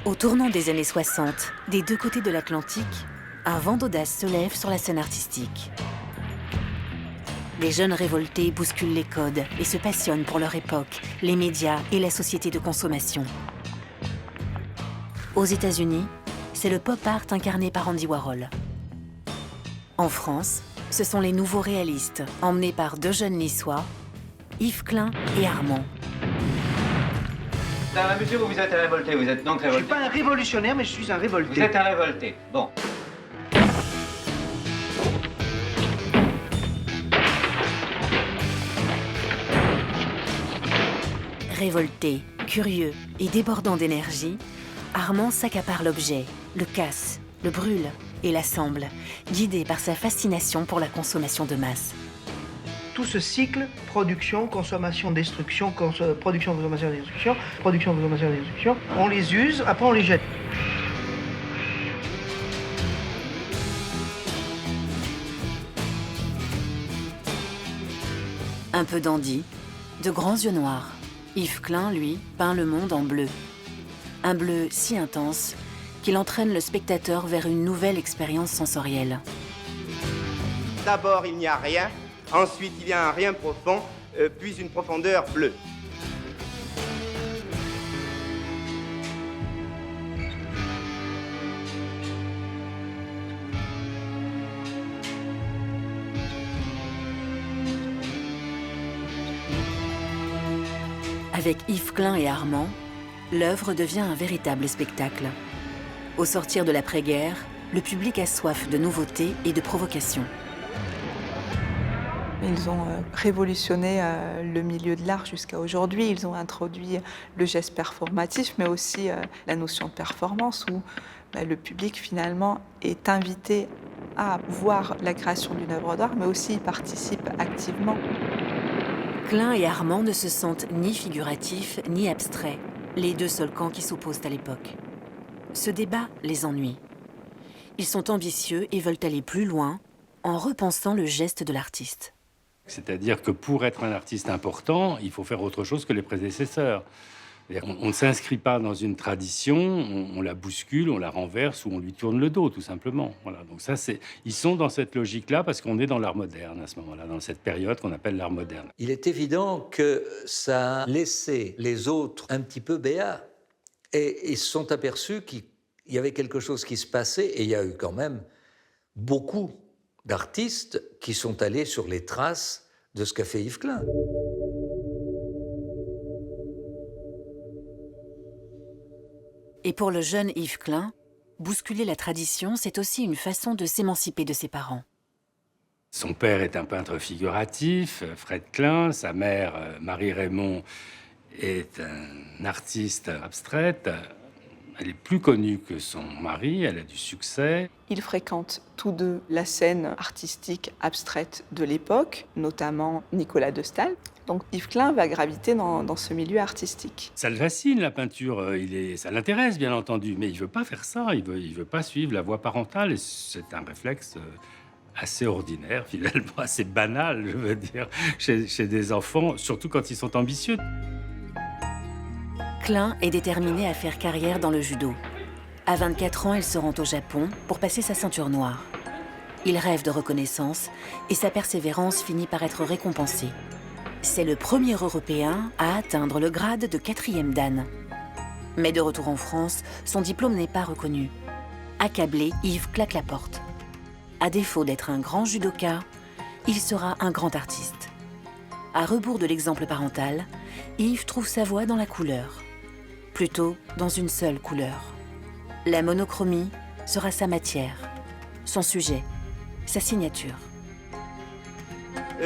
Au tournant des années 60, des deux côtés de l'Atlantique, un vent d'audace se lève sur la scène artistique. Les jeunes révoltés bousculent les codes et se passionnent pour leur époque, les médias et la société de consommation. Aux États-Unis, c'est le pop art incarné par Andy Warhol. En France, ce sont les nouveaux réalistes, emmenés par deux jeunes niçois, Yves Klein et Armand. Dans la mesure où vous êtes un révolté, vous êtes donc révolté. Je suis pas un révolutionnaire, mais je suis un révolté. Vous êtes un révolté. Bon. Révolté, curieux et débordant d'énergie, Armand s'accapare l'objet, le casse, le brûle et l'assemble, guidé par sa fascination pour la consommation de masse. Tout ce cycle, production, consommation, destruction, production, consommation, destruction, production, consommation, destruction, on les use, après on les jette. Un peu dandy, de grands yeux noirs. Yves Klein, lui, peint le monde en bleu. Un bleu si intense qu'il entraîne le spectateur vers une nouvelle expérience sensorielle. D'abord, il n'y a rien. Ensuite, il y a un rien profond, puis une profondeur bleue. Avec Yves Klein et Armand, l'œuvre devient un véritable spectacle. Au sortir de l'après-guerre, le public a soif de nouveautés et de provocations. Ils ont révolutionné le milieu de l'art jusqu'à aujourd'hui. Ils ont introduit le geste performatif, mais aussi la notion de performance, où le public, finalement, est invité à voir la création d'une œuvre d'art, mais aussi y participe activement. Klein et Armand ne se sentent ni figuratifs ni abstraits, les deux seuls camps qui s'opposent à l'époque. Ce débat les ennuie. Ils sont ambitieux et veulent aller plus loin en repensant le geste de l'artiste. C'est-à-dire que pour être un artiste important, il faut faire autre chose que les prédécesseurs. On ne s'inscrit pas dans une tradition, on la bouscule, on la renverse ou on lui tourne le dos, tout simplement. Voilà. Donc ça, ils sont dans cette logique-là parce qu'on est dans l'art moderne à ce moment-là, dans cette période qu'on appelle l'art moderne. Il est évident que ça a laissé les autres un petit peu béats et ils se sont aperçus qu'il y avait quelque chose qui se passait et il y a eu quand même beaucoup d'artistes qui sont allés sur les traces de ce qu'a fait Yves Klein. Et pour le jeune Yves Klein, bousculer la tradition, c'est aussi une façon de s'émanciper de ses parents. Son père est un peintre figuratif, Fred Klein. Sa mère, Marie Raymond, est une artiste abstraite. Elle est plus connue que son mari, elle a du succès. Ils fréquentent tous deux la scène artistique abstraite de l'époque, notamment Nicolas de Staël. Donc Yves Klein va graviter dans ce milieu artistique. Ça le fascine, la peinture, ça l'intéresse bien entendu, mais il ne veut pas faire ça, il veut pas suivre la voie parentale. Et c'est un réflexe assez ordinaire, finalement, assez banal, je veux dire, chez des enfants, surtout quand ils sont ambitieux. Klein est déterminé à faire carrière dans le judo. À 24 ans, il se rend au Japon pour passer sa ceinture noire. Il rêve de reconnaissance et sa persévérance finit par être récompensée. C'est le premier Européen à atteindre le grade de 4e dan. Mais de retour en France, son diplôme n'est pas reconnu. Accablé, Yves claque la porte. À défaut d'être un grand judoka, il sera un grand artiste. À rebours de l'exemple parental, Yves trouve sa voie dans la couleur. Plutôt dans une seule couleur. La monochromie sera sa matière, son sujet, sa signature.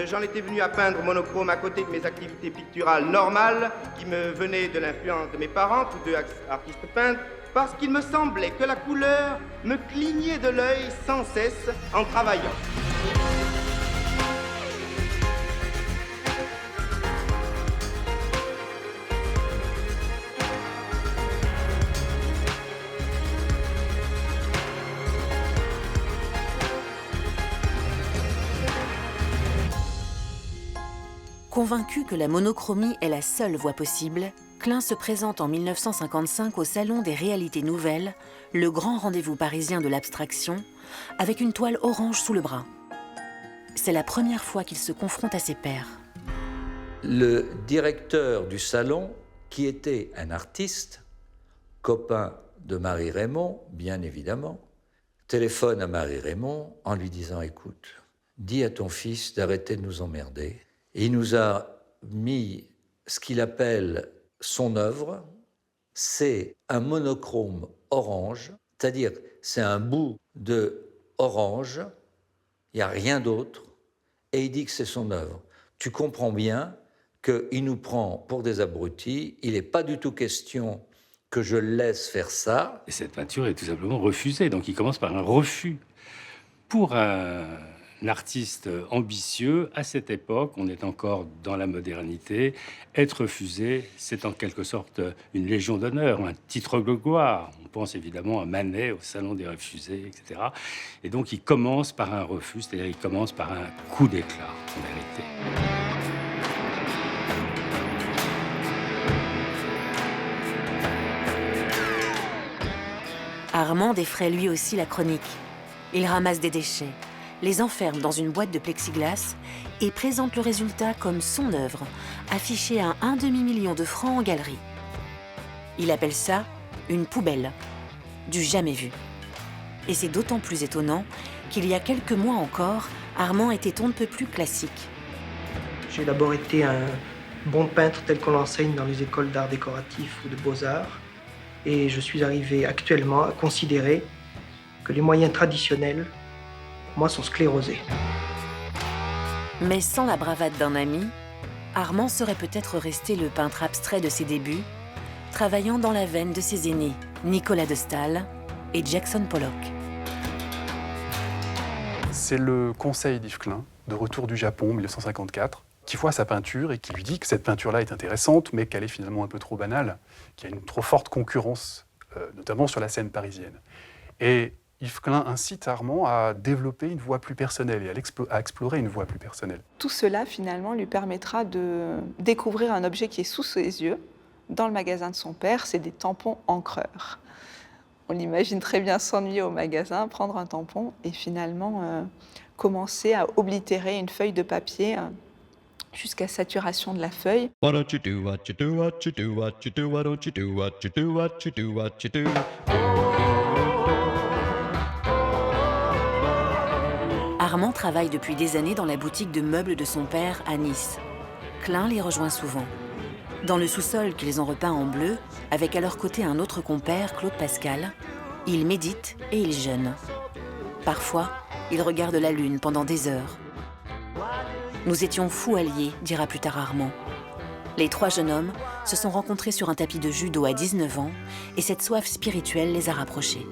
J'en étais venu à peindre monochrome à côté de mes activités picturales normales qui me venaient de l'influence de mes parents, tous deux artistes peintres, parce qu'il me semblait que la couleur me clignait de l'œil sans cesse en travaillant. Convaincu que la monochromie est la seule voie possible, Klein se présente en 1955 au Salon des Réalités Nouvelles, le grand rendez-vous parisien de l'abstraction, avec une toile orange sous le bras. C'est la première fois qu'il se confronte à ses pairs. Le directeur du salon, qui était un artiste, copain de Marie-Raymond, bien évidemment, téléphone à Marie-Raymond en lui disant « Écoute, dis à ton fils d'arrêter de nous emmerder. » Il nous a mis ce qu'il appelle son œuvre. C'est un monochrome orange, c'est-à-dire c'est un bout de orange, il n'y a rien d'autre, et il dit que c'est son œuvre. Tu comprends bien qu'il nous prend pour des abrutis, il n'est pas du tout question que je laisse faire ça. Et cette peinture est tout simplement refusée, donc il commence par un refus. Pour un artiste ambitieux, à cette époque, on est encore dans la modernité, être refusé, c'est en quelque sorte une légion d'honneur, un titre de gloire. On pense évidemment à Manet, au Salon des refusés, etc. Et donc il commence par un refus, c'est-à-dire il commence par un coup d'éclat, en vérité. Armand défraie lui aussi la chronique. Il ramasse des déchets, les enferme dans une boîte de plexiglas et présente le résultat comme son œuvre, affichée à 1 demi-million de francs en galerie. Il appelle ça une poubelle, du jamais vu. Et c'est d'autant plus étonnant qu'il y a quelques mois encore, Armand était on ne peut plus classique. J'ai d'abord été un bon peintre tel qu'on l'enseigne dans les écoles d'art décoratif ou de beaux-arts. Et je suis arrivé actuellement à considérer que les moyens traditionnels, pour moi, sont sclérosés. Mais sans la bravade d'un ami, Armand serait peut-être resté le peintre abstrait de ses débuts, travaillant dans la veine de ses aînés, Nicolas de Staël et Jackson Pollock. C'est le conseil d'Yves Klein, de retour du Japon, 1954, qui voit sa peinture et qui lui dit que cette peinture-là est intéressante, mais qu'elle est finalement un peu trop banale, qu'il y a une trop forte concurrence, notamment sur la scène parisienne. Et Yves Klein incite Armand à développer une voie plus personnelle et à explorer une voie plus personnelle. Tout cela, finalement, lui permettra de découvrir un objet qui est sous ses yeux, dans le magasin de son père, c'est des tampons encreurs. On l'imagine très bien s'ennuyer au magasin, prendre un tampon et finalement commencer à oblitérer une feuille de papier jusqu'à saturation de la feuille. Armand travaille depuis des années dans la boutique de meubles de son père à Nice. Klein les rejoint souvent. Dans le sous-sol qu'ils ont repeint en bleu, avec à leur côté un autre compère, Claude Pascal, ils méditent et ils jeûnent. Parfois, ils regardent la lune pendant des heures. Nous étions fous alliés, dira plus tard Armand. Les 3 jeunes hommes se sont rencontrés sur un tapis de judo à 19 ans et cette soif spirituelle les a rapprochés.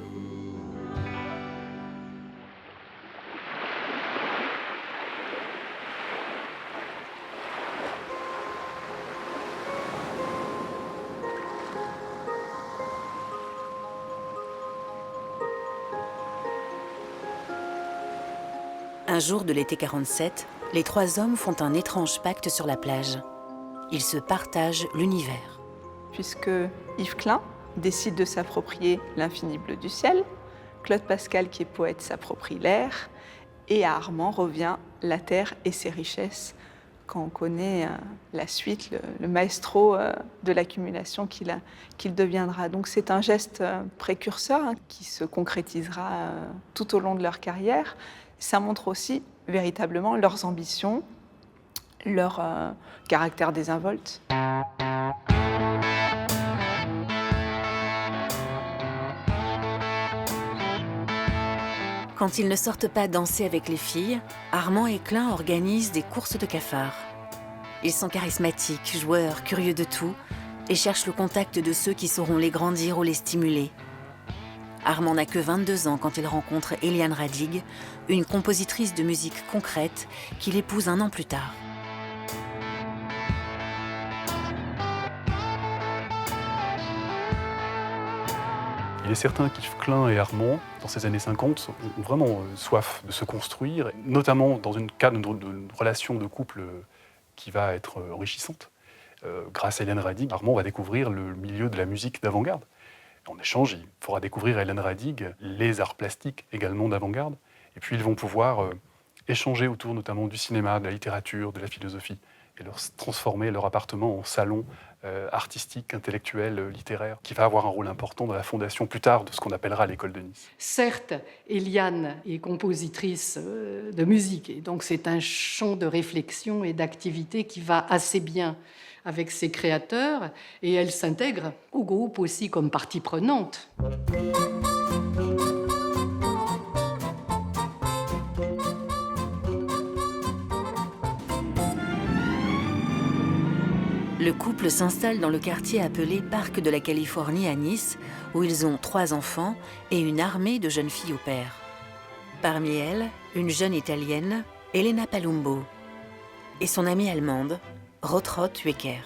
Un jour de l'été 47, les 3 hommes font un étrange pacte sur la plage. Ils se partagent l'univers. Puisque Yves Klein décide de s'approprier l'infini bleu du ciel, Claude Pascal, qui est poète, s'approprie l'air, et à Armand revient la terre et ses richesses, quand on connaît la suite, le maestro de l'accumulation qu'il deviendra. Donc c'est un geste précurseur qui se concrétisera tout au long de leur carrière. Ça montre aussi véritablement leurs ambitions, leur caractère désinvolte. Quand ils ne sortent pas danser avec les filles, Armand et Klein organisent des courses de cafards. Ils sont charismatiques, joueurs, curieux de tout, et cherchent le contact de ceux qui sauront les grandir ou les stimuler. Armand n'a que 22 ans quand il rencontre Eliane Radig, une compositrice de musique concrète qu'il épouse 1 an plus tard. Il est certain qu'Yves Klein et Armand, dans ces années 50, ont vraiment soif de se construire, notamment dans une cadre de relation de couple qui va être enrichissante. grâce à Hélène Radig, Armand va découvrir le milieu de la musique d'avant-garde. En échange, il fera découvrir à Hélène Radig les arts plastiques également d'avant-garde. Et puis ils vont pouvoir échanger autour notamment du cinéma, de la littérature, de la philosophie, et transformer leur appartement en salon artistique, intellectuel, littéraire, qui va avoir un rôle important dans la fondation plus tard de ce qu'on appellera l'école de Nice. Certes, Eliane est compositrice de musique, et donc c'est un champ de réflexion et d'activité qui va assez bien avec ses créateurs, et elle s'intègre au groupe aussi comme partie prenante. Le couple s'installe dans le quartier appelé Parc de la Californie à Nice, où ils ont 3 enfants et une armée de jeunes filles au père. Parmi elles, une jeune Italienne, Elena Palumbo, et son amie allemande, Rotrot Wecker.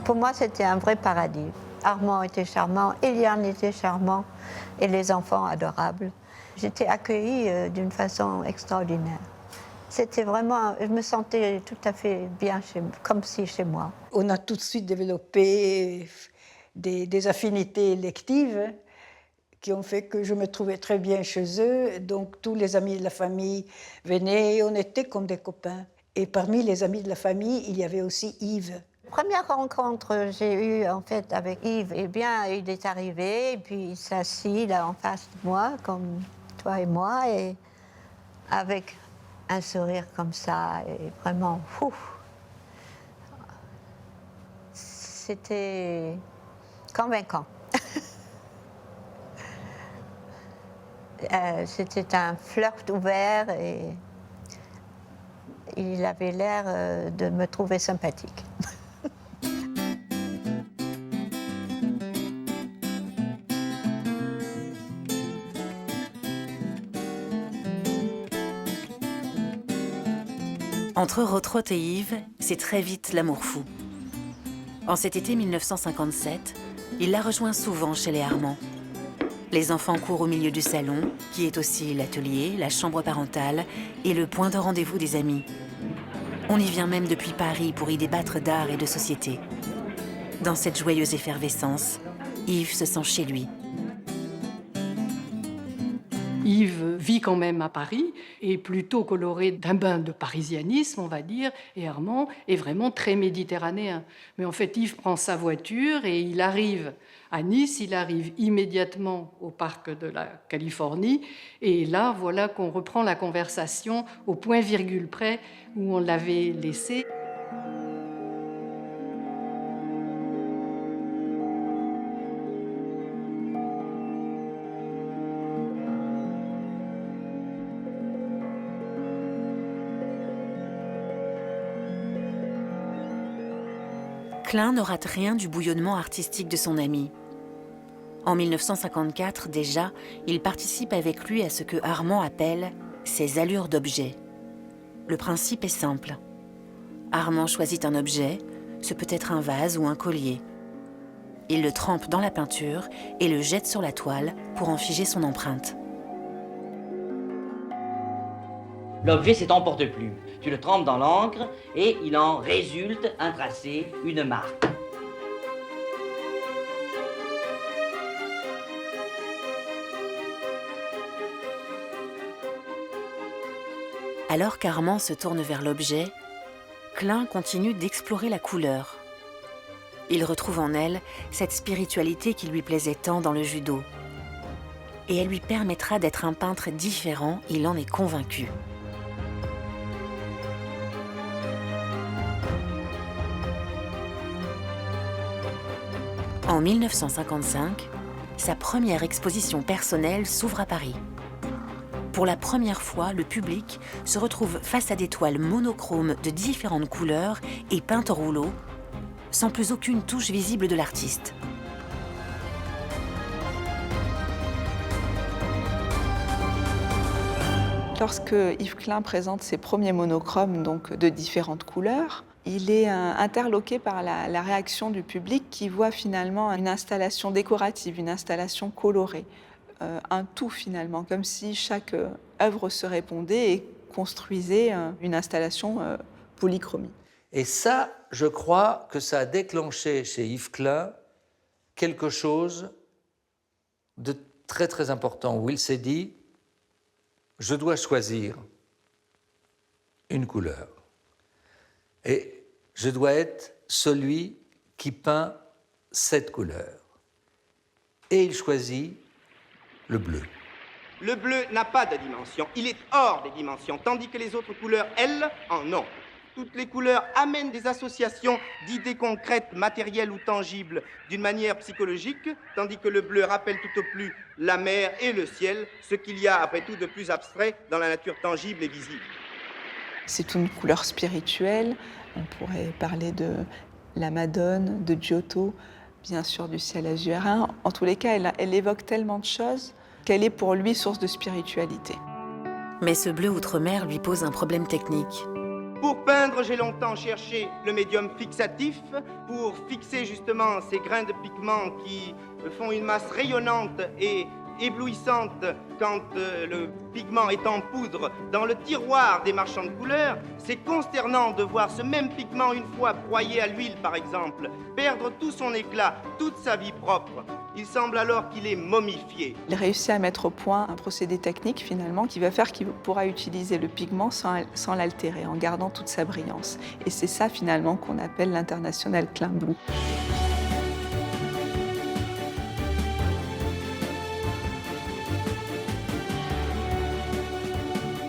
Pour moi, c'était un vrai paradis. Armand était charmant, Eliane était charmant et les enfants adorables. J'étais accueillie d'une façon extraordinaire. C'était vraiment, je me sentais tout à fait bien, comme si chez moi. On a tout de suite développé des affinités électives qui ont fait que je me trouvais très bien chez eux. Donc tous les amis de la famille venaient et on était comme des copains. Et parmi les amis de la famille, il y avait aussi Yves. La première rencontre que j'ai eue en fait avec Yves, eh bien, il est arrivé et puis il s'est assis là en face de moi, comme toi et moi, et avec un sourire comme ça, et vraiment, c'était convaincant. C'était un flirt ouvert et il avait l'air de me trouver sympathique. Entre Rotrot et Yves, c'est très vite l'amour fou. En cet été 1957, il la rejoint souvent chez les Armand. Les enfants courent au milieu du salon, qui est aussi l'atelier, la chambre parentale et le point de rendez-vous des amis. On y vient même depuis Paris pour y débattre d'art et de société. Dans cette joyeuse effervescence, Yves se sent chez lui. Yves vit quand même à Paris, est plutôt coloré d'un bain de parisianisme, on va dire, et Armand est vraiment très méditerranéen. Mais en fait, Yves prend sa voiture et il arrive à Nice, il arrive immédiatement au parc de la Californie, et là, voilà qu'on reprend la conversation au point-virgule près où on l'avait laissée. Klein ne rate rien du bouillonnement artistique de son ami. En 1954, déjà, il participe avec lui à ce que Armand appelle ses allures d'objet. Le principe est simple. Armand choisit un objet, ce peut être un vase ou un collier. Il le trempe dans la peinture et le jette sur la toile pour en figer son empreinte. L'objet, c'est ton porte-plume. Tu le trempes dans l'encre et il en résulte un tracé, une marque. Alors qu'Armand se tourne vers l'objet, Klein continue d'explorer la couleur. Il retrouve en elle cette spiritualité qui lui plaisait tant dans le judo. Et elle lui permettra d'être un peintre différent, il en est convaincu. En 1955, sa première exposition personnelle s'ouvre à Paris. Pour la première fois, le public se retrouve face à des toiles monochromes de différentes couleurs et peintes au rouleau, sans plus aucune touche visible de l'artiste. Lorsque Yves Klein présente ses premiers monochromes donc de différentes couleurs, il est interloqué par la réaction du public qui voit finalement une installation décorative, une installation colorée, un tout finalement, comme si chaque œuvre se répondait et construisait une installation polychromie. Et ça, je crois que ça a déclenché chez Yves Klein quelque chose de très très important, où il s'est dit « je dois choisir une couleur et je dois être celui qui peint cette couleur ». Et il choisit le bleu. Le bleu n'a pas de dimension, il est hors des dimensions, tandis que les autres couleurs, elles, en ont. Toutes les couleurs amènent des associations d'idées concrètes, matérielles ou tangibles d'une manière psychologique, tandis que le bleu rappelle tout au plus la mer et le ciel, ce qu'il y a après tout de plus abstrait dans la nature tangible et visible. C'est une couleur spirituelle, on pourrait parler de la Madone, de Giotto, bien sûr du ciel azuréen. En tous les cas, elle évoque tellement de choses qu'elle est pour lui source de spiritualité. Mais ce bleu outre-mer lui pose un problème technique. Pour peindre, j'ai longtemps cherché le médium fixatif pour fixer justement ces grains de pigments qui font une masse rayonnante et éblouissante quand le pigment est en poudre dans le tiroir des marchands de couleurs. C'est consternant de voir ce même pigment, une fois broyé à l'huile par exemple, perdre tout son éclat, toute sa vie propre. Il semble alors qu'il est momifié. Il réussit à mettre au point un procédé technique finalement qui va faire qu'il pourra utiliser le pigment sans l'altérer, en gardant toute sa brillance. Et c'est ça finalement qu'on appelle l'International Klein Blue.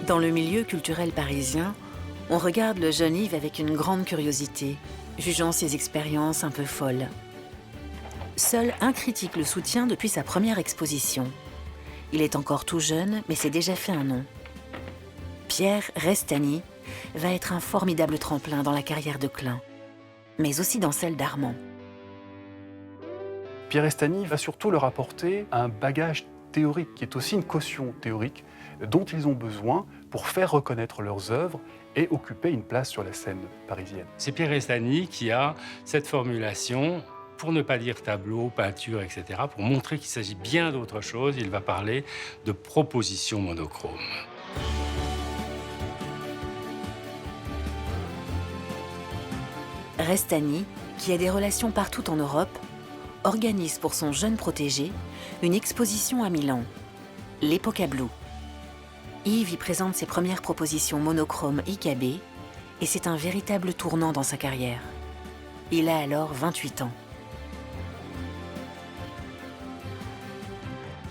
Dans le milieu culturel parisien, on regarde le jeune Yves avec une grande curiosité, jugeant ses expériences un peu folles. Seul un critique le soutient depuis sa première exposition. Il est encore tout jeune, mais s'est déjà fait un nom. Pierre Restany va être un formidable tremplin dans la carrière de Klein, mais aussi dans celle d'Armand. Pierre Restany va surtout leur apporter un bagage théorique, qui est aussi une caution théorique dont ils ont besoin pour faire reconnaître leurs œuvres et occuper une place sur la scène parisienne. C'est Pierre Restany qui a cette formulation, pour ne pas dire tableau, peinture, etc., pour montrer qu'il s'agit bien d'autre chose. Il va parler de proposition monochrome. Restany, qui a des relations partout en Europe, organise pour son jeune protégé une exposition à Milan, l'Epoca Blu. Yves y présente ses premières propositions monochromes IKB et c'est un véritable tournant dans sa carrière. Il a alors 28 ans.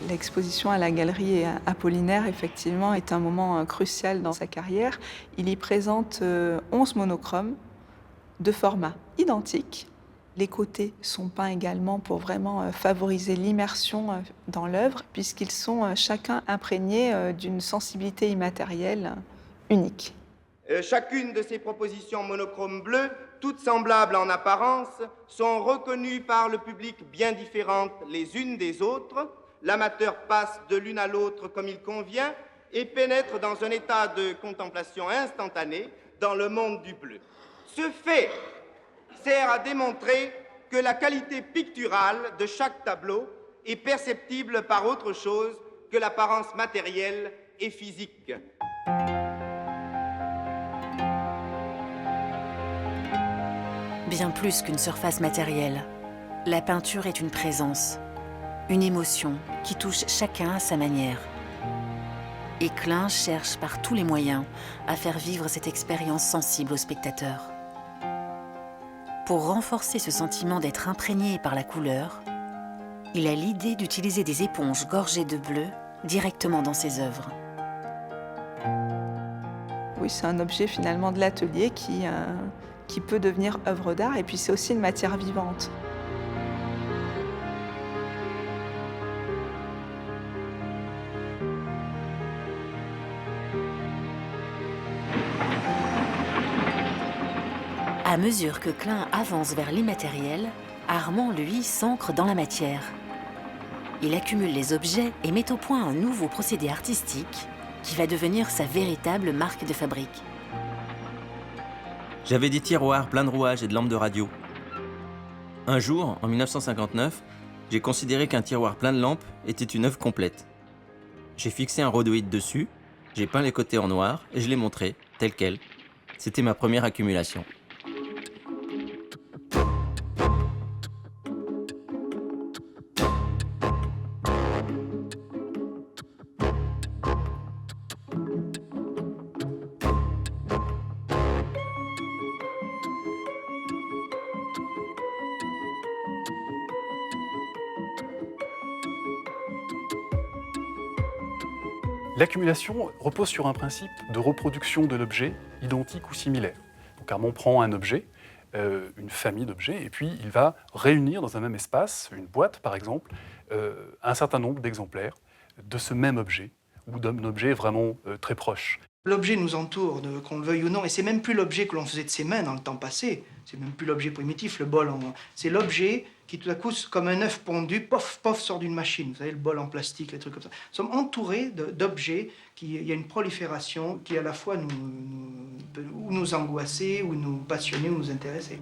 L'exposition à la galerie Apollinaire, effectivement, est un moment crucial dans sa carrière. Il y présente 11 monochromes de formats identiques. Les côtés sont peints également pour vraiment favoriser l'immersion dans l'œuvre, puisqu'ils sont chacun imprégnés d'une sensibilité immatérielle unique. Chacune de ces propositions monochromes bleues, toutes semblables en apparence, sont reconnues par le public bien différentes les unes des autres. L'amateur passe de l'une à l'autre comme il convient et pénètre dans un état de contemplation instantanée dans le monde du bleu. Ce fait sert à démontrer que la qualité picturale de chaque tableau est perceptible par autre chose que l'apparence matérielle et physique. Bien plus qu'une surface matérielle, la peinture est une présence, une émotion qui touche chacun à sa manière. Et Klein cherche par tous les moyens à faire vivre cette expérience sensible au spectateur. Pour renforcer ce sentiment d'être imprégné par la couleur, il a l'idée d'utiliser des éponges gorgées de bleu directement dans ses œuvres. Oui, c'est un objet finalement de l'atelier qui peut devenir œuvre d'art, et puis c'est aussi une matière vivante. À mesure que Klein avance vers l'immatériel, Armand, lui, s'ancre dans la matière. Il accumule les objets et met au point un nouveau procédé artistique qui va devenir sa véritable marque de fabrique. J'avais des tiroirs pleins de rouages et de lampes de radio. Un jour, en 1959, j'ai considéré qu'un tiroir plein de lampes était une œuvre complète. J'ai fixé un rhodoïde dessus, j'ai peint les côtés en noir et je l'ai montré, tel quel. C'était ma première accumulation. L'accumulation repose sur un principe de reproduction de l'objet identique ou similaire. Donc Armand prend un objet, une famille d'objets, et puis il va réunir dans un même espace, une boîte par exemple, un certain nombre d'exemplaires de ce même objet, ou d'un objet vraiment très proche. L'objet nous entoure, qu'on le veuille ou non, et c'est même plus l'objet que l'on faisait de ses mains dans le temps passé. C'est même plus l'objet primitif, le bol. C'est l'objet qui tout à coup, comme un œuf pondu, pof, pof, sort d'une machine. Vous savez, le bol en plastique, les trucs comme ça. Nous sommes entourés d'objets, il y a une prolifération qui à la fois nous angoisser, ou nous passionner, ou nous intéresser.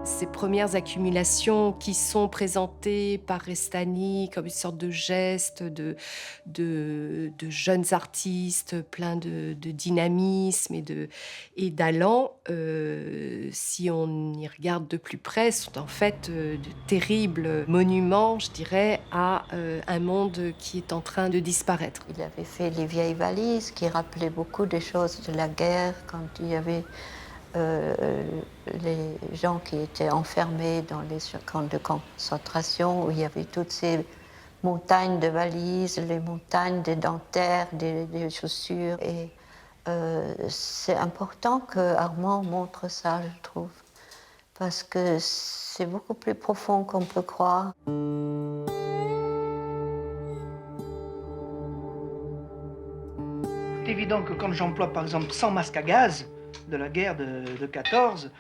Ces premières accumulations qui sont présentées par Restani comme une sorte de geste de jeunes artistes pleins de dynamisme et d'allant, si on y regarde de plus près, sont en fait de terribles monuments, je dirais, à un monde qui est en train de disparaître. Il avait fait les vieilles valises qui rappelaient beaucoup des choses de la guerre, quand il y avait les gens qui étaient enfermés dans les camps de concentration, où il y avait toutes ces montagnes de valises, les montagnes des dentaires, des chaussures. Et c'est important que Armand montre ça, je trouve, parce que c'est beaucoup plus profond qu'on peut croire. C'est évident que quand j'emploie par exemple 100 masques à gaz, de la guerre de 14,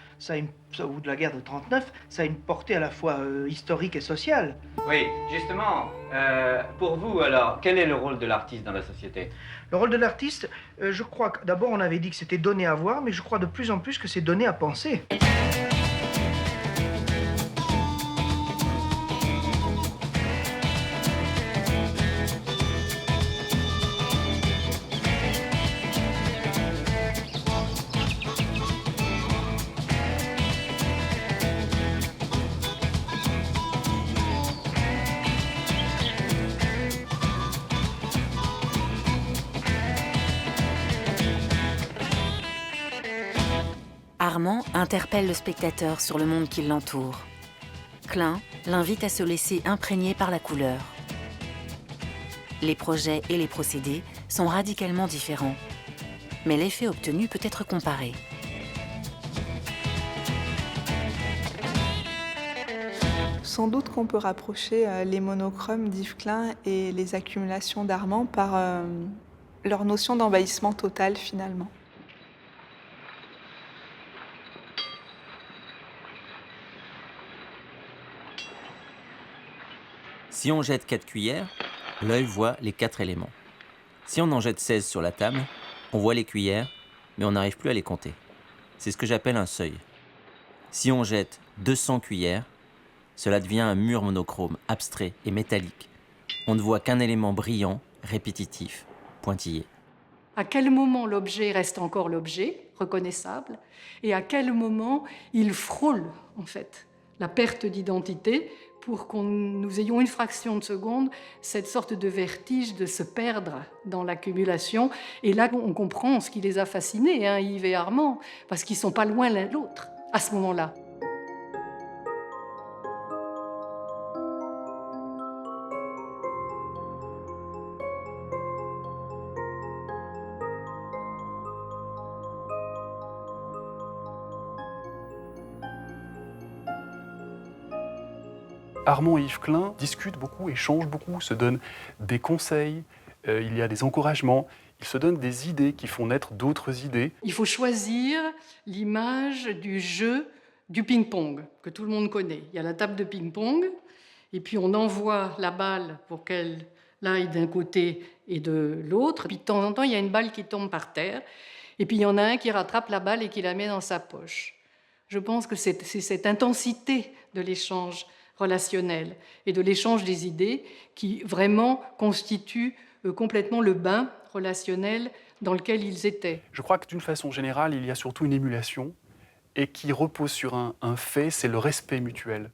ou de la guerre de 39, ça a une portée à la fois historique et sociale. Oui, justement, pour vous alors, quel est le rôle de l'artiste dans la société? Le rôle de l'artiste, je crois que d'abord on avait dit que c'était donné à voir, mais je crois de plus en plus que c'est donné à penser. Armand interpelle le spectateur sur le monde qui l'entoure. Klein l'invite à se laisser imprégner par la couleur. Les projets et les procédés sont radicalement différents, mais l'effet obtenu peut être comparé. Sans doute qu'on peut rapprocher les monochromes d'Yves Klein et les accumulations d'Armand par leur notion d'envahissement total finalement. Si on jette 4 cuillères, l'œil voit les 4 éléments. Si on en jette 16 sur la table, on voit les cuillères, mais on n'arrive plus à les compter. C'est ce que j'appelle un seuil. Si on jette 200 cuillères, cela devient un mur monochrome, abstrait et métallique. On ne voit qu'un élément brillant, répétitif, pointillé. À quel moment l'objet reste encore l'objet, reconnaissable, et à quel moment il frôle, en fait, la perte d'identité, pour que nous ayons une fraction de seconde cette sorte de vertige de se perdre dans l'accumulation. Et là, on comprend ce qui les a fascinés, Yves et Armand, parce qu'ils ne sont pas loin l'un de l'autre à ce moment-là. Armand et Yves Klein discutent beaucoup, échangent beaucoup, se donnent des conseils, il y a des encouragements, ils se donnent des idées qui font naître d'autres idées. Il faut choisir l'image du jeu du ping-pong, que tout le monde connaît. Il y a la table de ping-pong, et puis on envoie la balle pour qu'elle aille d'un côté et de l'autre. Puis de temps en temps, il y a une balle qui tombe par terre, et puis il y en a un qui rattrape la balle et qui la met dans sa poche. Je pense que c'est cette intensité de l'échange relationnel et de l'échange des idées qui vraiment constitue complètement le bain relationnel dans lequel ils étaient. Je crois que d'une façon générale, il y a surtout une émulation et qui repose sur un fait, c'est le respect mutuel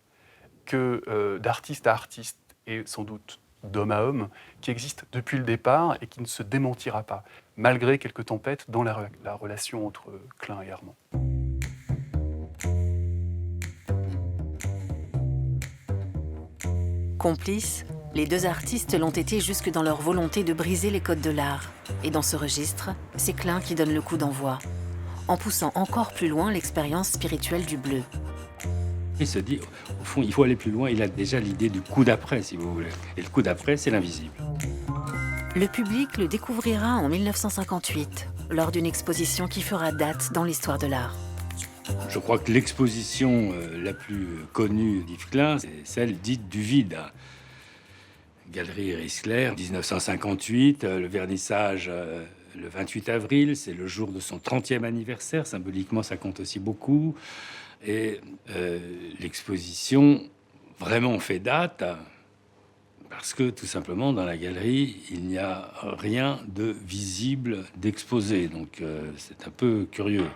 que d'artiste à artiste et sans doute d'homme à homme, qui existe depuis le départ et qui ne se démentira pas, malgré quelques tempêtes dans la relation entre Klein et Armand. Complices, les deux artistes l'ont été jusque dans leur volonté de briser les codes de l'art. Et dans ce registre, c'est Klein qui donne le coup d'envoi, en poussant encore plus loin l'expérience spirituelle du bleu. Il se dit, au fond, il faut aller plus loin. Il a déjà l'idée du coup d'après, si vous voulez. Et le coup d'après, c'est l'invisible. Le public le découvrira en 1958, lors d'une exposition qui fera date dans l'histoire de l'art. Je crois que l'exposition la plus connue d'Yves Klein, c'est celle dite du vide. Galerie Iris Clair, 1958, le vernissage le 28 avril, c'est le jour de son 30e anniversaire. Symboliquement, ça compte aussi beaucoup. Et l'exposition vraiment fait date parce que tout simplement dans la galerie il n'y a rien de visible d'exposé, donc c'est un peu curieux.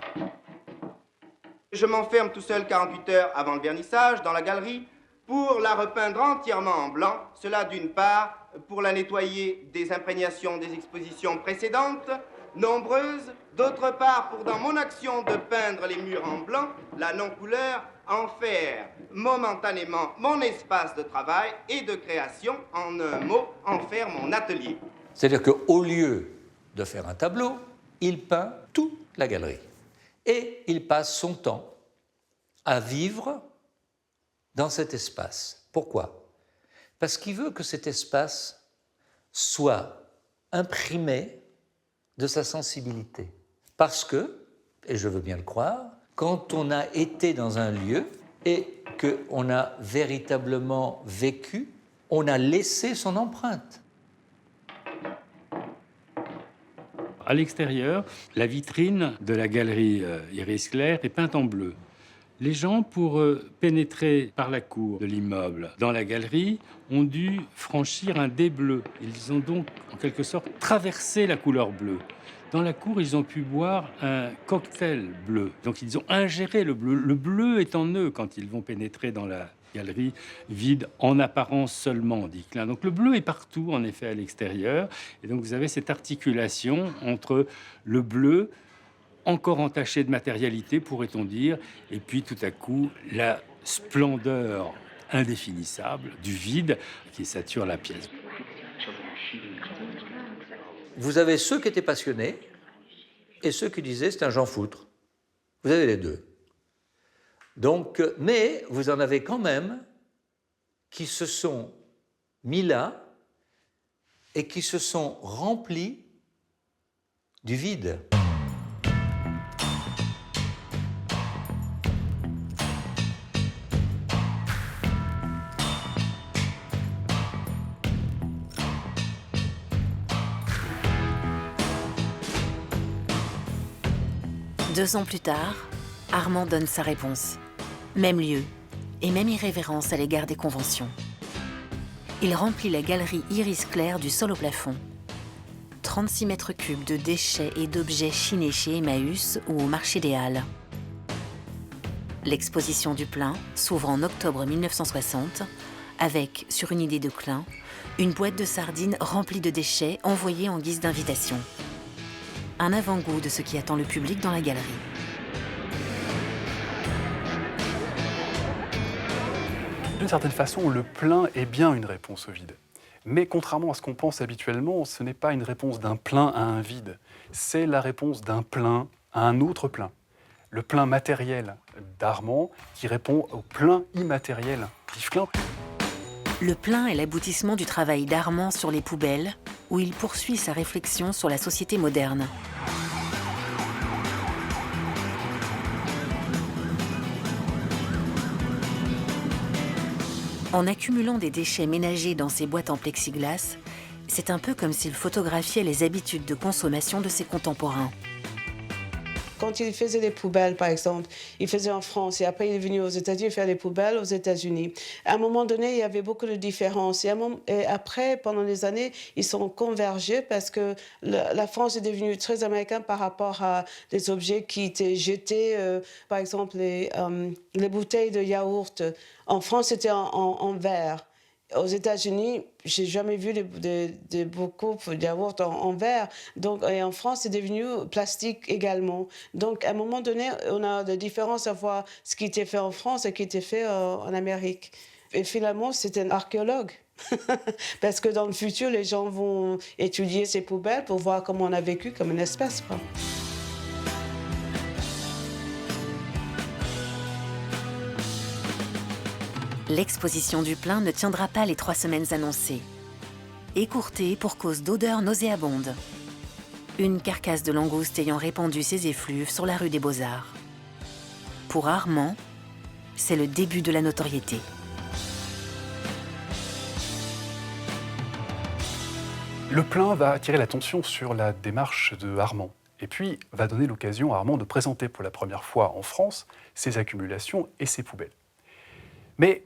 Je m'enferme tout seul 48 heures avant le vernissage dans la galerie pour la repeindre entièrement en blanc. Cela d'une part pour la nettoyer des imprégnations des expositions précédentes, nombreuses, d'autre part pour dans mon action de peindre les murs en blanc, la non-couleur, en faire momentanément mon espace de travail et de création, en un mot, en faire mon atelier. C'est-à-dire qu'au lieu de faire un tableau, il peint toute la galerie. Et il passe son temps à vivre dans cet espace. Pourquoi? Parce qu'il veut que cet espace soit imprimé de sa sensibilité. Parce que, et je veux bien le croire, quand on a été dans un lieu et qu'on a véritablement vécu, on a laissé son empreinte. À l'extérieur, la vitrine de la galerie Iris Clair est peinte en bleu. Les gens, pour pénétrer par la cour de l'immeuble dans la galerie, ont dû franchir un dé bleu. Ils ont donc, en quelque sorte, traversé la couleur bleue. Dans la cour, ils ont pu boire un cocktail bleu. Donc, ils ont ingéré le bleu. Le bleu est en eux quand ils vont pénétrer dans la galerie vide, en apparence seulement, dit Klein. Donc, le bleu est partout, en effet, à l'extérieur. Et donc, vous avez cette articulation entre le bleu, encore entaché de matérialité, pourrait-on dire, et puis tout à coup, la splendeur indéfinissable du vide qui sature la pièce. Vous avez ceux qui étaient passionnés et ceux qui disaient c'est un Jean Foutre. Vous avez les deux. Donc, mais vous en avez quand même qui se sont mis là et qui se sont remplis du vide. Deux ans plus tard, Armand donne sa réponse. Même lieu et même irrévérence à l'égard des conventions. Il remplit la galerie Iris Clair du sol au plafond. 36 mètres cubes de déchets et d'objets chinés chez Emmaüs ou au marché des Halles. L'exposition du Plein s'ouvre en octobre 1960 avec, sur une idée de Klein, une boîte de sardines remplie de déchets envoyés en guise d'invitation. Un avant-goût de ce qui attend le public dans la galerie. D'une certaine façon, le plein est bien une réponse au vide. Mais contrairement à ce qu'on pense habituellement, ce n'est pas une réponse d'un plein à un vide. C'est la réponse d'un plein à un autre plein. Le plein matériel d'Armand qui répond au plein immatériel d'Yves Klein. Le plein est l'aboutissement du travail d'Armand sur les poubelles, où il poursuit sa réflexion sur la société moderne. En accumulant des déchets ménagers dans ses boîtes en plexiglas, c'est un peu comme s'il photographiait les habitudes de consommation de ses contemporains. Quand il faisait des poubelles, par exemple, il faisait en France et après il est venu aux États-Unis faire des poubelles aux États-Unis. À un moment donné, il y avait beaucoup de différences. Et après, pendant des années, ils sont convergés parce que la France est devenue très américaine par rapport à des objets qui étaient jetés. Par exemple, les bouteilles de yaourt. En France, c'était en verre. Aux États-Unis, j'ai jamais vu beaucoup de yaourts en verre. Donc, et en France, c'est devenu plastique également. Donc, à un moment donné, on a des différences à voir ce qui était fait en France et ce qui était fait en Amérique. Et finalement, c'est un archéologue. Parce que dans le futur, les gens vont étudier ces poubelles pour voir comment on a vécu comme une espèce, quoi. L'exposition du plein ne tiendra pas les 3 semaines annoncées. Écourtée pour cause d'odeurs nauséabondes. Une carcasse de langouste ayant répandu ses effluves sur la rue des Beaux-Arts. Pour Armand, c'est le début de la notoriété. Le plein va attirer l'attention sur la démarche de Armand, et puis va donner l'occasion à Armand de présenter pour la première fois en France ses accumulations et ses poubelles. Mais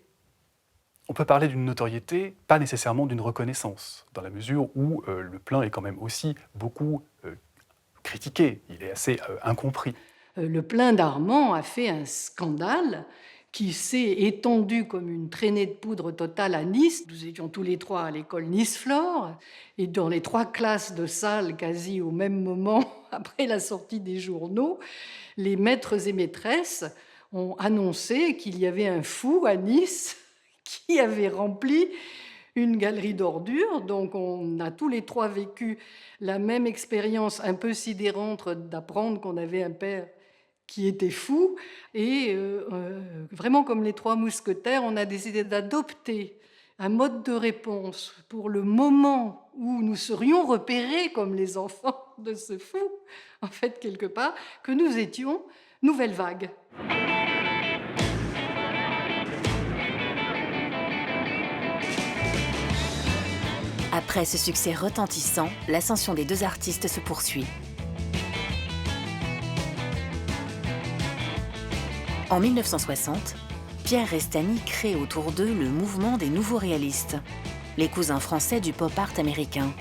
on peut parler d'une notoriété, pas nécessairement d'une reconnaissance, dans la mesure où le plein est quand même aussi beaucoup critiqué, il est assez incompris. Le plein d'Armand a fait un scandale qui s'est étendu comme une traînée de poudre totale à Nice. Nous étions tous les 3 à l'école Nice-Flore, et dans les 3 classes de salle, quasi au même moment, après la sortie des journaux, les maîtres et maîtresses ont annoncé qu'il y avait un fou à Nice qui avait rempli une galerie d'ordures. Donc on a tous les 3 vécu la même expérience un peu sidérante d'apprendre qu'on avait un père qui était fou. Et vraiment comme les 3 mousquetaires, on a décidé d'adopter un mode de réponse pour le moment où nous serions repérés comme les enfants de ce fou, en fait, quelque part, que nous étions Nouvelle Vague. Après ce succès retentissant, l'ascension des 2 artistes se poursuit. En 1960, Pierre Restany crée autour d'eux le mouvement des nouveaux réalistes, les cousins français du pop art américain.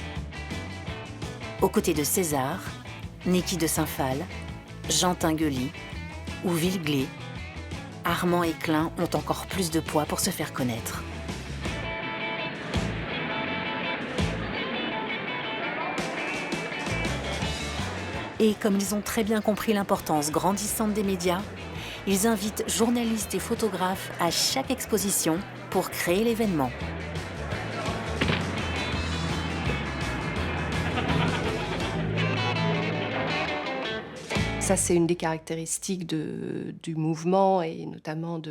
Aux côtés de César, Niki de Saint-Phal, Jean Tinguely ou Villeglé, Armand et Klein ont encore plus de poids pour se faire connaître. Et comme ils ont très bien compris l'importance grandissante des médias, ils invitent journalistes et photographes à chaque exposition pour créer l'événement. Ça, c'est une des caractéristiques du mouvement et notamment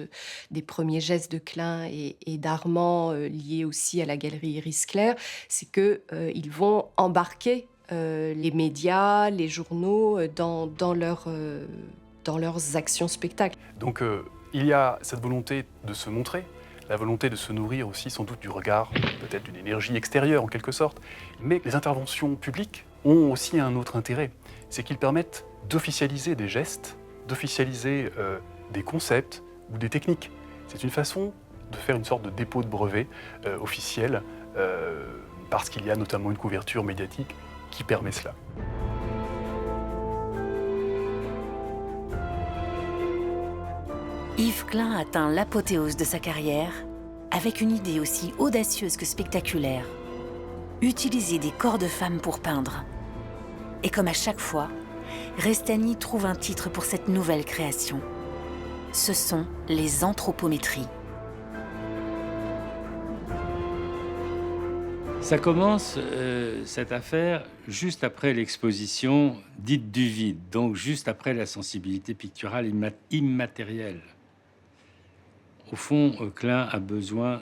des premiers gestes de Klein et d'Armand liés aussi à la galerie Iris Clair, c'est qu'ils vont embarquer les médias, les journaux dans leurs actions spectacles. Donc il y a cette volonté de se montrer, la volonté de se nourrir aussi sans doute du regard, peut-être d'une énergie extérieure en quelque sorte. Mais les interventions publiques ont aussi un autre intérêt, c'est qu'ils permettent d'officialiser des gestes, d'officialiser des concepts ou des techniques. C'est une façon de faire une sorte de dépôt de brevet officiel parce qu'il y a notamment une couverture médiatique qui permet cela. Yves Klein atteint l'apothéose de sa carrière avec une idée aussi audacieuse que spectaculaire. Utiliser des corps de femmes pour peindre. Et comme à chaque fois, Restany trouve un titre pour cette nouvelle création. Ce sont les anthropométries. Ça commence, cette affaire, juste après l'exposition dite du vide, donc juste après la sensibilité picturale immatérielle. Au fond, Klein a besoin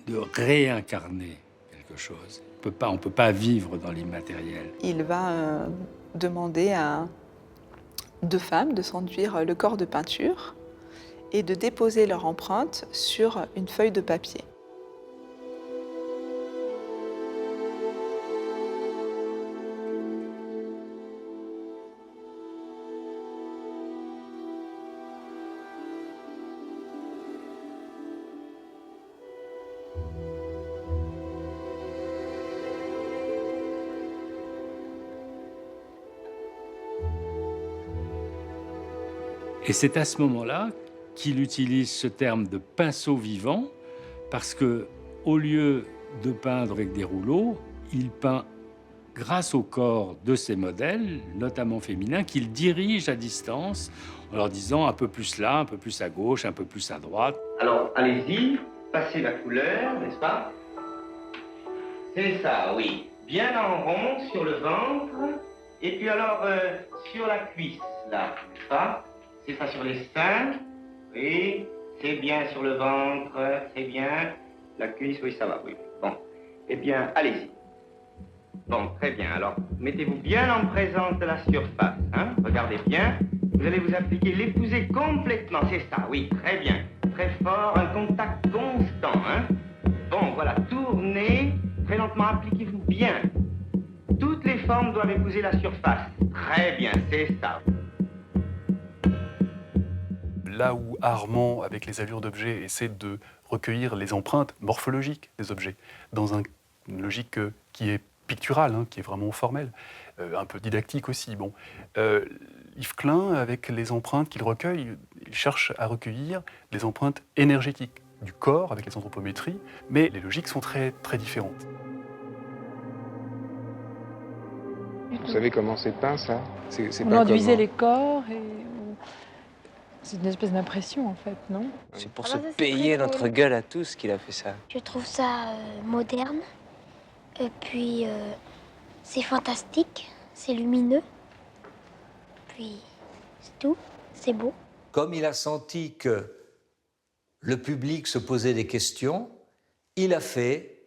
de réincarner quelque chose. On ne peut pas vivre dans l'immatériel. Il va demander à 2 femmes de s'enduire le corps de peinture et de déposer leur empreinte sur une feuille de papier. Et c'est à ce moment-là qu'il utilise ce terme de pinceau vivant, parce que au lieu de peindre avec des rouleaux, il peint grâce au corps de ses modèles, notamment féminins, qu'il dirige à distance, en leur disant un peu plus là, un peu plus à gauche, un peu plus à droite. Alors, allez-y, passez la couleur, n'est-ce pas? C'est ça, oui. Bien en rond sur le ventre, et puis alors sur la cuisse, là, n'est-ce pas? C'est ça sur les seins, oui, c'est bien sur le ventre, c'est bien. La cuisse, oui, ça va, oui. Bon, eh bien, allez-y. Bon, très bien, alors, mettez-vous bien en présence de la surface, hein, regardez bien. Vous allez vous appliquer, l'épouser complètement, c'est ça, oui, très bien. Très fort, un contact constant, hein. Bon, voilà, tournez, très lentement, appliquez-vous bien. Toutes les formes doivent épouser la surface. Très bien, c'est ça. Là où Armand, avec les allures d'objets, essaie de recueillir les empreintes morphologiques des objets, dans une logique qui est picturale, hein, qui est vraiment formelle, un peu didactique aussi. Bon. Yves Klein, avec les empreintes qu'il recueille, il cherche à recueillir les empreintes énergétiques du corps, avec les anthropométries, mais les logiques sont très, très différentes. Vous savez comment c'est peint, ça? On enduisait les corps et... C'est une espèce d'impression, en fait, non? C'est pour se payer notre gueule à tous qu'il a fait ça. Je trouve ça moderne. Et puis, c'est fantastique, c'est lumineux. Puis, c'est tout, c'est beau. Comme il a senti que le public se posait des questions, il a fait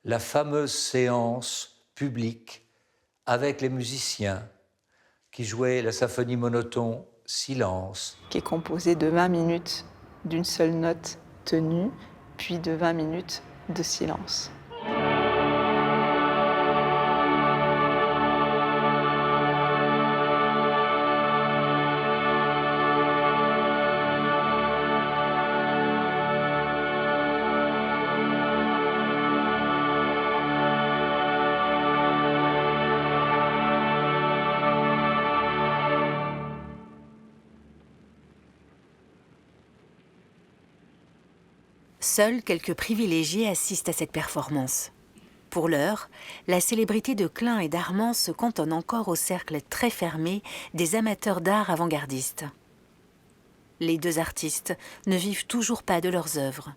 la fameuse séance publique avec les musiciens qui jouaient la symphonie monotone Silence. Qui est composé de 20 minutes d'une seule note tenue, puis de 20 minutes de silence. Seuls quelques privilégiés assistent à cette performance. Pour l'heure, la célébrité de Klein et d'Armand se cantonne encore au cercle très fermé des amateurs d'art avant-gardistes. Les 2 artistes ne vivent toujours pas de leurs œuvres.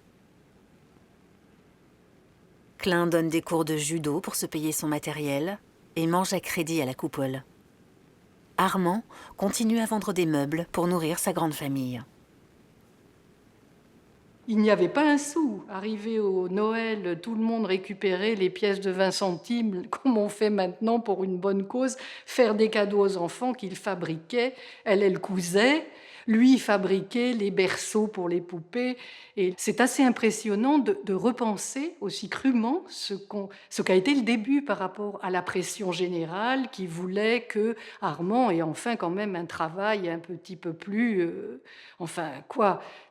Klein donne des cours de judo pour se payer son matériel et mange à crédit à la coupole. Armand continue à vendre des meubles pour nourrir sa grande famille. Il n'y avait pas un sou. Arrivé au Noël, tout le monde récupérait les pièces de 20 centimes, comme on fait maintenant pour une bonne cause, faire des cadeaux aux enfants qu'il fabriquait. Elle cousait. Lui fabriquait les berceaux pour les poupées. Et c'est assez impressionnant de repenser aussi crûment ce qu'a été le début par rapport à la pression générale qui voulait que Armand ait enfin quand même un travail un petit peu plus...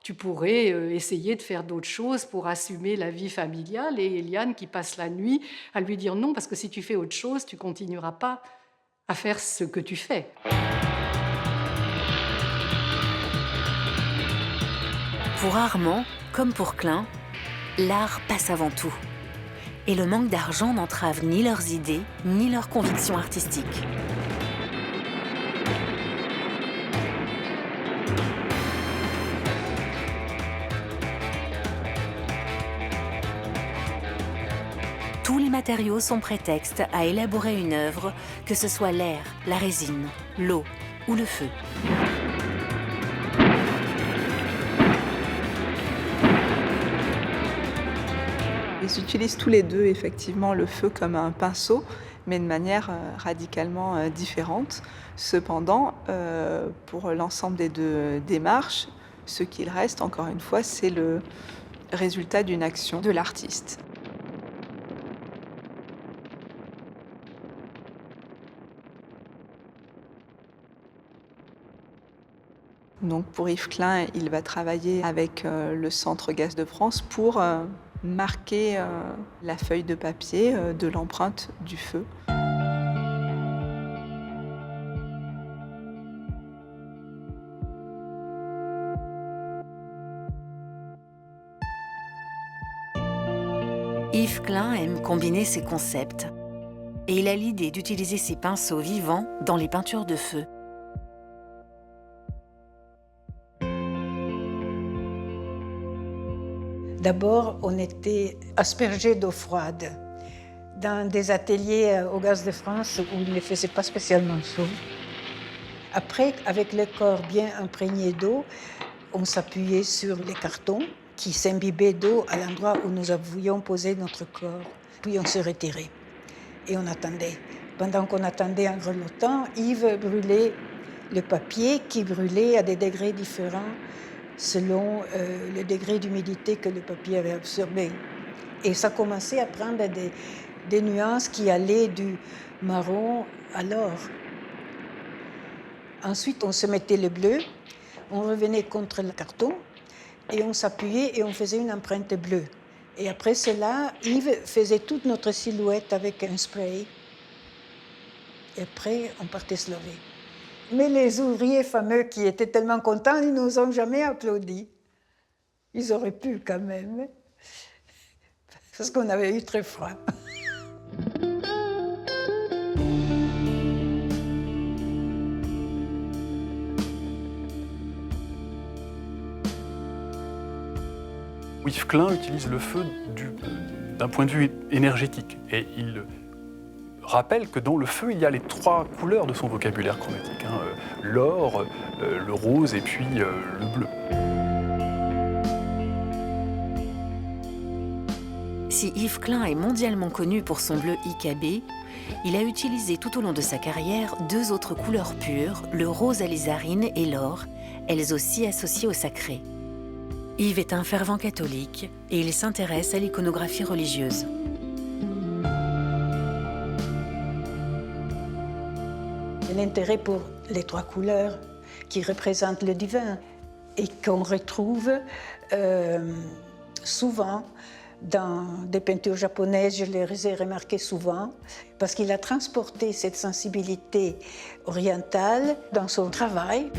tu pourrais essayer de faire d'autres choses pour assumer la vie familiale. Et Eliane qui passe la nuit à lui dire non, parce que si tu fais autre chose, tu continueras pas à faire ce que tu fais. Pour Armand, comme pour Klein, l'art passe avant tout. Et le manque d'argent n'entrave ni leurs idées, ni leurs convictions artistiques. Tous les matériaux sont prétextes à élaborer une œuvre, que ce soit l'air, la résine, l'eau ou le feu. Ils utilisent tous les deux effectivement le feu comme un pinceau, mais de manière radicalement différente. Cependant, pour l'ensemble des deux démarches, ce qu'il reste, encore une fois, c'est le résultat d'une action de l'artiste. Donc pour Yves Klein, il va travailler avec le Centre Gaz de France pour marquer la feuille de papier de l'empreinte du feu. Yves Klein aime combiner ses concepts et il a l'idée d'utiliser ses pinceaux vivants dans les peintures de feu. D'abord, on était aspergé d'eau froide dans des ateliers au Gaz de France où il ne faisait pas spécialement chaud. Après, avec le corps bien imprégné d'eau, on s'appuyait sur les cartons qui s'imbibaient d'eau à l'endroit où nous avions posé notre corps. Puis on se retirait et on attendait. Pendant qu'on attendait en grelottant, Yves brûlait le papier qui brûlait à des degrés différents selon le degré d'humidité que le papier avait absorbé. Et ça commençait à prendre des nuances qui allaient du marron à l'or. Ensuite, on se mettait le bleu, on revenait contre le carton et on s'appuyait et on faisait une empreinte bleue. Et après cela, Yves faisait toute notre silhouette avec un spray. Et après, on partait se laver. Mais les ouvriers fameux qui étaient tellement contents, ils ne nous ont jamais applaudi. Ils auraient pu quand même, parce qu'on avait eu très froid. Yves Klein utilise le feu d'un point de vue énergétique et il rappelle que dans le feu, il y a les trois couleurs de son vocabulaire chromatique, hein, l'or, le rose et puis le bleu. Si Yves Klein est mondialement connu pour son bleu IKB, il a utilisé tout au long de sa carrière deux autres couleurs pures, le rose alizarine et l'or, elles aussi associées au sacré. Yves est un fervent catholique et il s'intéresse à l'iconographie religieuse. L'intérêt pour les trois couleurs qui représentent le divin et qu'on retrouve souvent dans des peintures japonaises, je les ai remarquées souvent, parce qu'il a transporté cette sensibilité orientale dans son travail.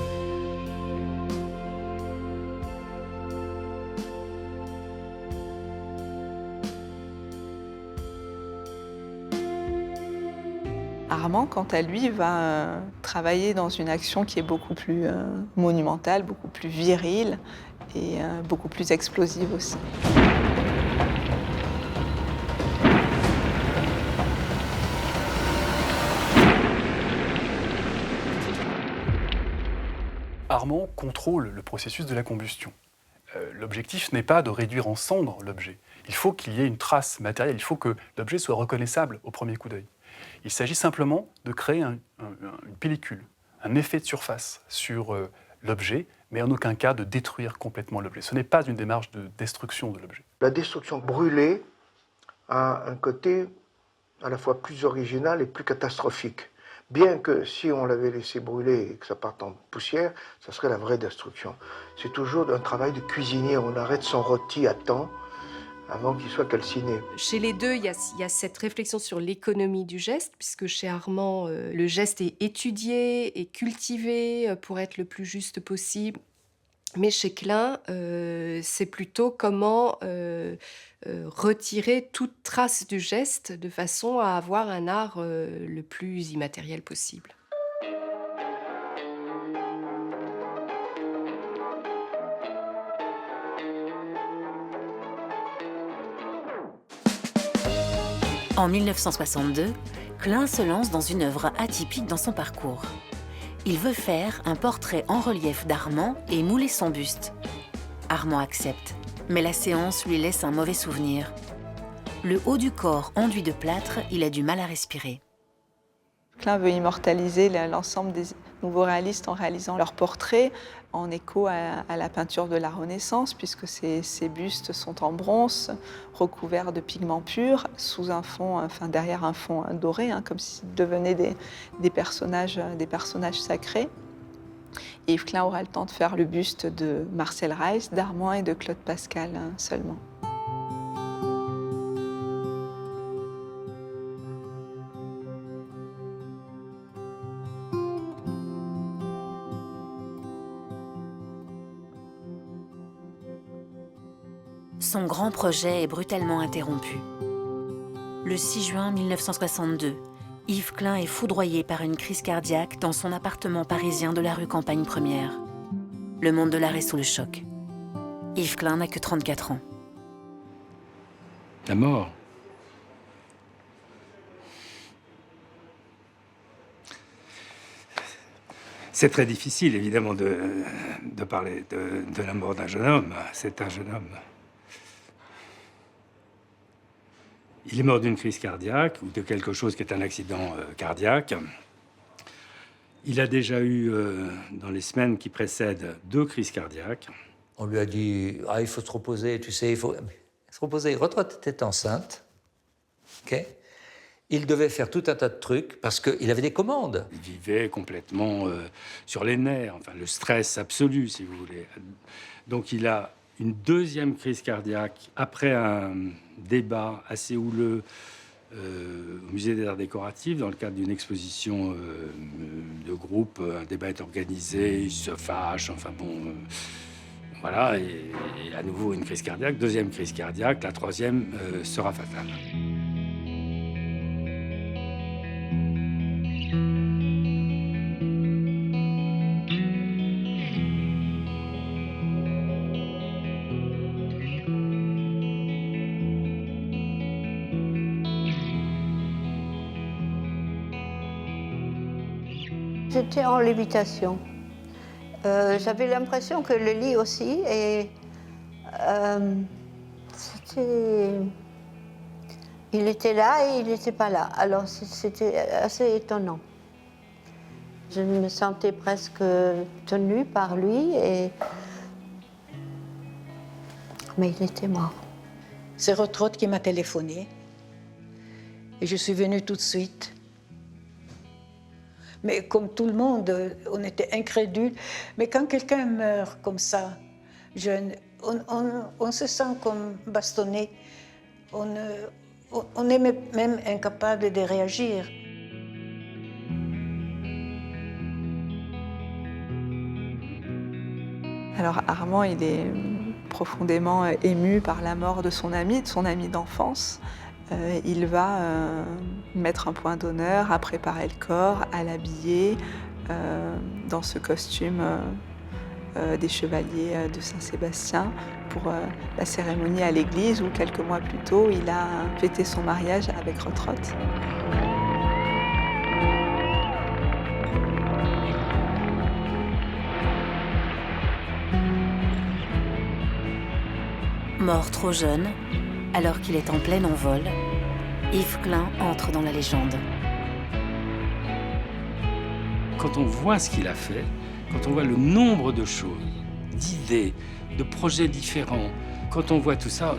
Armand, quant à lui, va travailler dans une action qui est beaucoup plus monumentale, beaucoup plus virile et beaucoup plus explosive aussi. Armand contrôle le processus de la combustion. L'objectif n'est pas de réduire en cendres l'objet. Il faut qu'il y ait une trace matérielle, il faut que l'objet soit reconnaissable au premier coup d'œil. Il s'agit simplement de créer une pellicule, un effet de surface sur l'objet, mais en aucun cas de détruire complètement l'objet. Ce n'est pas une démarche de destruction de l'objet. La destruction brûlée a un côté à la fois plus original et plus catastrophique. Bien que si on l'avait laissé brûler et que ça parte en poussière, ça serait la vraie destruction. C'est toujours un travail de cuisinier, on arrête son rôti à temps avant qu'il soit calciné. Chez les deux, il y a cette réflexion sur l'économie du geste, puisque chez Armand, le geste est étudié et cultivé pour être le plus juste possible. Mais chez Klein, c'est plutôt comment retirer toute trace du geste de façon à avoir un art le plus immatériel possible. En 1962, Klein se lance dans une œuvre atypique dans son parcours. Il veut faire un portrait en relief d'Armand et mouler son buste. Armand accepte, mais la séance lui laisse un mauvais souvenir. Le haut du corps enduit de plâtre, il a du mal à respirer. Klein veut immortaliser l'ensemble des nouveaux réalistes en réalisant leurs portraits en écho à la peinture de la Renaissance, puisque ces bustes sont en bronze, recouverts de pigments purs, sous un fond, enfin derrière un fond doré, comme s'ils devenaient des personnages sacrés. Et Yves Klein aura le temps de faire le buste de Marcel Reiss, d'Armand et de Claude Pascal seulement. Son grand projet est brutalement interrompu. Le 6 juin 1962, Yves Klein est foudroyé par une crise cardiaque dans son appartement parisien de la rue Campagne Première. Le monde de l'art est sous le choc. Yves Klein n'a que 34 ans. La mort. C'est très difficile, évidemment, de parler de la mort d'un jeune homme. C'est un jeune homme. Il est mort d'une crise cardiaque ou de quelque chose qui est un accident cardiaque. Il a déjà eu, dans les semaines qui précèdent, 2 crises cardiaques. On lui a dit « Ah, il faut se reposer, tu sais, il faut se reposer. » Retraite était enceinte. Okay. Il devait faire tout un tas de trucs parce qu'il avait des commandes. Il vivait complètement sur les nerfs, enfin le stress absolu, si vous voulez. Donc il a une 2e crise cardiaque après un débat assez houleux au Musée des Arts Décoratifs, dans le cadre d'une exposition de groupe. Un débat est organisé, il se fâche, enfin bon... voilà, et à nouveau une crise cardiaque, 2e crise cardiaque, la 3e sera fatale. J'étais en lévitation. J'avais l'impression que le lit aussi, et il était là et il n'était pas là. Alors c'était assez étonnant. Je me sentais presque tenue par lui, mais il était mort. C'est Rotrott qui m'a téléphoné et je suis venue tout de suite. Mais comme tout le monde, on était incrédules. Mais quand quelqu'un meurt comme ça, jeune, on se sent comme bastonné. On est même incapable de réagir. Alors Armand, il est profondément ému par la mort de son ami d'enfance. Il va mettre un point d'honneur à préparer le corps, à l'habiller dans ce costume des chevaliers de Saint-Sébastien pour la cérémonie à l'église où quelques mois plus tôt, il a fêté son mariage avec Rotrott. Mort trop jeune, alors qu'il est en plein envol, Yves Klein entre dans la légende. Quand on voit ce qu'il a fait, quand on voit le nombre de choses, d'idées, de projets différents, quand on voit tout ça,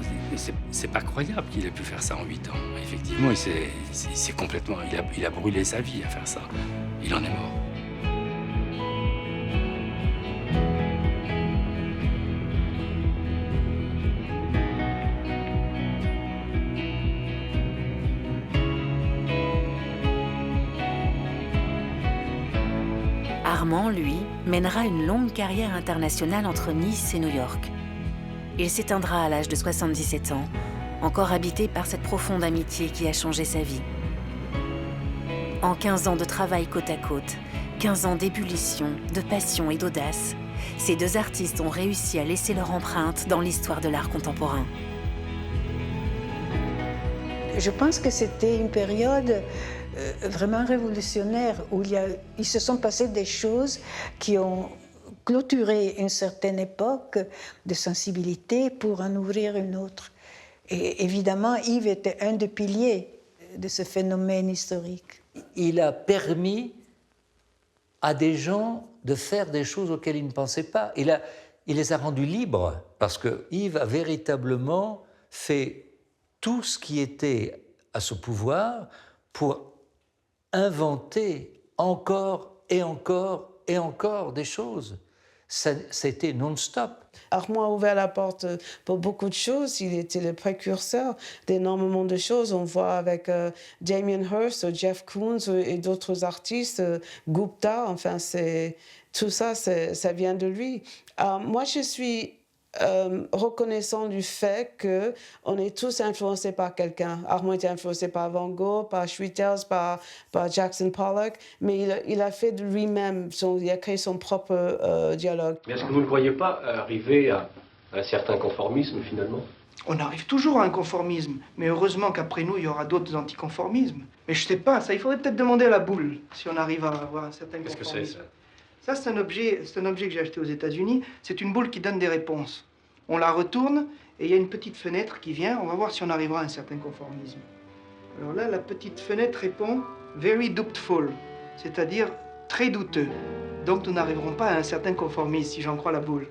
c'est pas croyable qu'il ait pu faire ça en 8 ans. Effectivement, c'est complètement... Il a brûlé sa vie à faire ça. Il en est mort. Armand, lui, mènera une longue carrière internationale entre Nice et New York. Il s'éteindra à l'âge de 77 ans, encore habité par cette profonde amitié qui a changé sa vie. En 15 ans de travail côte à côte, 15 ans d'ébullition, de passion et d'audace, ces 2 artistes ont réussi à laisser leur empreinte dans l'histoire de l'art contemporain. Je pense que c'était une période vraiment révolutionnaire où il se sont passées des choses qui ont clôturé une certaine époque de sensibilité pour en ouvrir une autre. Et évidemment, Yves était un des piliers de ce phénomène historique. Il a permis à des gens de faire des choses auxquelles ils ne pensaient pas. Il les a rendus libres, parce que Yves a véritablement fait tout ce qui était à son pouvoir pour inventer encore et encore et encore des choses. C'était non-stop. Armand a ouvert la porte pour beaucoup de choses. Il était le précurseur d'énormément de choses. On voit avec Damien Hirst, Jeff Koons et d'autres artistes, Gupta, enfin, tout ça, ça vient de lui. Moi, je suis reconnaissant du fait qu'on est tous influencés par quelqu'un. Armand était influencé par Van Gogh, par Schwitters, par Jackson Pollock, mais il a fait de lui-même, il a créé son propre dialogue. Mais est-ce que vous ne voyez pas arriver à un certain conformisme finalement? On arrive toujours à un conformisme, mais heureusement qu'après nous, il y aura d'autres anticonformismes. Mais je sais pas, ça, il faudrait peut-être demander à la boule si on arrive à avoir un certain conformisme. Qu'est-ce que c'est, ça? Ça, c'est un objet que j'ai acheté aux États-Unis. C'est une boule qui donne des réponses. On la retourne et il y a une petite fenêtre qui vient. On va voir si on arrivera à un certain conformisme. Alors là, la petite fenêtre répond « very doubtful », c'est-à-dire très douteux. Donc nous n'arriverons pas à un certain conformisme, si j'en crois la boule.